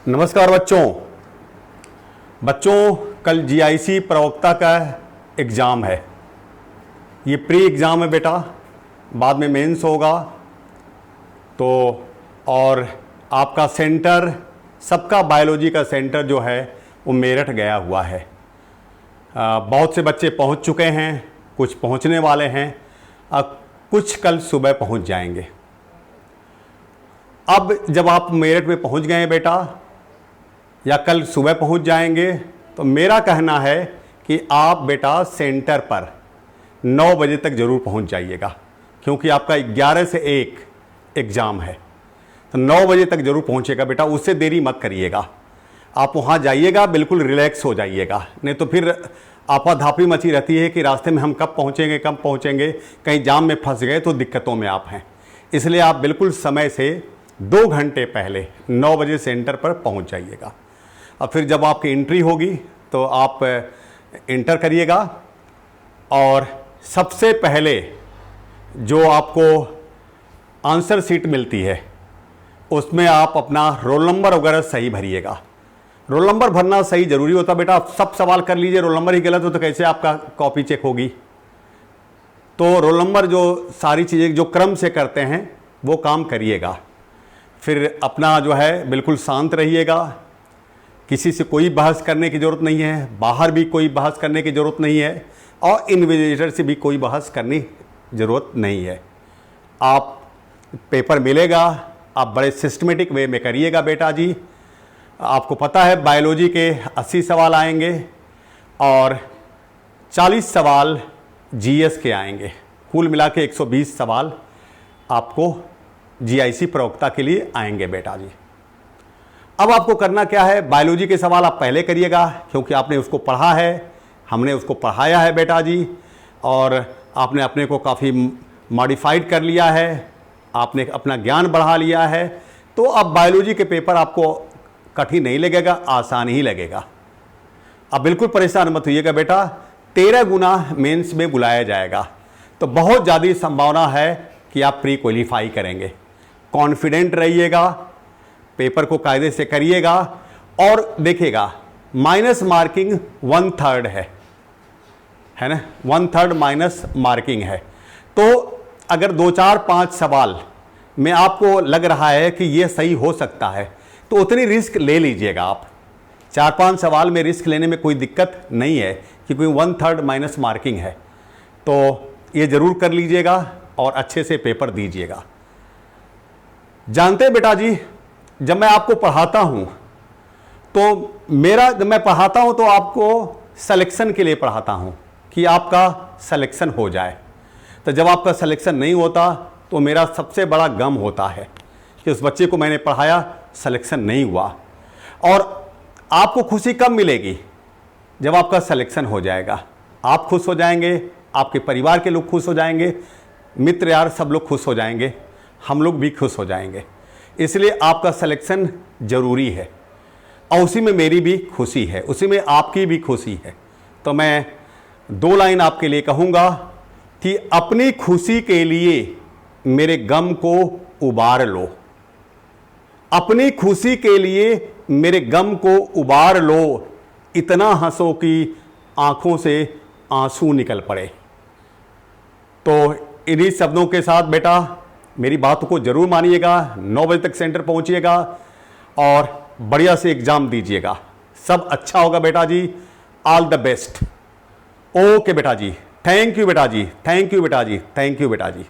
नमस्कार बच्चों कल जीआईसी प्रवक्ता का एग्ज़ाम है। ये प्री एग्ज़ाम है बेटा, बाद में मेंस होगा। तो और आपका सेंटर, सबका बायोलॉजी का सेंटर जो है वो मेरठ गया हुआ है। बहुत से बच्चे पहुंच चुके हैं, कुछ पहुंचने वाले हैं, कुछ कल सुबह पहुंच जाएंगे। अब जब आप मेरठ में पहुंच गए बेटा या कल सुबह पहुंच जाएंगे, तो मेरा कहना है कि आप बेटा सेंटर पर 9 बजे तक ज़रूर पहुंच जाइएगा, क्योंकि आपका 11 से 1 एग्ज़ाम है। तो 9 बजे तक ज़रूर पहुंचेगा बेटा, उससे देरी मत करिएगा। आप वहां जाइएगा, बिल्कुल रिलैक्स हो जाइएगा, नहीं तो फिर आपाधापी मची रहती है कि रास्ते में हम कब पहुंचेंगे, कहीं जाम में फंस गए तो दिक्कतों में आप हैं। इसलिए आप बिल्कुल समय से 2 घंटे पहले 9 बजे सेंटर पर पहुंच जाइएगा। अब फिर जब आपकी एंट्री होगी तो आप इंटर करिएगा, और सबसे पहले जो आपको आंसर शीट मिलती है उसमें आप अपना रोल नंबर वगैरह सही भरिएगा। रोल नंबर भरना सही ज़रूरी होता बेटा। आप सब सवाल कर लीजिए, रोल नंबर ही गलत हो तो कैसे आपका कॉपी चेक होगी। तो रोल नंबर जो सारी चीज़ें जो क्रम से करते हैं वो काम करिएगा। फिर अपना जो है बिल्कुल शांत रहिएगा, किसी से कोई बहस करने की ज़रूरत नहीं है, बाहर भी कोई बहस करने की ज़रूरत नहीं है, और इन्विजिलेटर से भी कोई बहस करनी ज़रूरत नहीं है। आप पेपर मिलेगा, आप बड़े सिस्टमेटिक वे में करिएगा बेटा जी। आपको पता है बायोलॉजी के 80 सवाल आएंगे और 40 सवाल जीएस के आएंगे। कुल मिला के 120 सवाल आपको जीआईसी प्रवक्ता के लिए आएंगे बेटा जी। अब आपको करना क्या है, बायोलॉजी के सवाल आप पहले करिएगा, क्योंकि आपने उसको पढ़ा है, हमने उसको पढ़ाया है बेटा जी, और आपने अपने को काफ़ी मॉडिफाइड कर लिया है, आपने अपना ज्ञान बढ़ा लिया है। तो अब बायोलॉजी के पेपर आपको कठिन नहीं लगेगा, आसान ही लगेगा। अब बिल्कुल परेशान मत होइएगा बेटा, 13 गुना मेंस में बुलाया जाएगा, तो बहुत ज़्यादा संभावना है कि आप प्री क्वालिफाई करेंगे। कॉन्फिडेंट रहिएगा, पेपर को कायदे से करिएगा, और देखिएगा माइनस मार्किंग 1/3 है ना, 1/3 माइनस मार्किंग है। तो अगर 2, 4, 5 सवाल में आपको लग रहा है कि ये सही हो सकता है, तो उतनी रिस्क ले लीजिएगा आप। 4-5 सवाल में रिस्क लेने में कोई दिक्कत नहीं है, क्योंकि 1/3 माइनस मार्किंग है। तो ये ज़रूर कर लीजिएगा और अच्छे से पेपर दीजिएगा। जानते हैं बेटा जी, जब मैं आपको पढ़ाता हूं तो जब मैं पढ़ाता हूं तो आपको सिलेक्शन के लिए पढ़ाता हूं कि आपका सिलेक्शन हो जाए। तो जब आपका सिलेक्शन नहीं होता तो मेरा सबसे बड़ा गम होता है कि उस बच्चे को मैंने पढ़ाया, सिलेक्शन नहीं हुआ। और आपको खुशी कब मिलेगी, जब आपका सिलेक्शन हो जाएगा। आप खुश हो जाएंगे, आपके परिवार के लोग खुश हो जाएंगे, मित्र यार सब लोग खुश हो जाएंगे, हम लोग भी खुश हो जाएंगे। इसलिए आपका सिलेक्शन ज़रूरी है, और उसी में मेरी भी खुशी है, उसी में आपकी भी खुशी है। तो मैं 2 लाइन आपके लिए कहूँगा कि अपनी खुशी के लिए मेरे गम को उबार लो। अपनी खुशी के लिए मेरे गम को उबार लो, इतना हंसो कि आंखों से आंसू निकल पड़े। तो इन्हीं शब्दों के साथ बेटा मेरी बात को जरूर मानिएगा, 9 बजे तक सेंटर पहुंचिएगा और बढ़िया से एग्जाम दीजिएगा। सब अच्छा होगा बेटा जी। All the best. ओके बेटा जी, थैंक यू बेटा जी, थैंक यू बेटा जी, थैंक यू बेटा जी।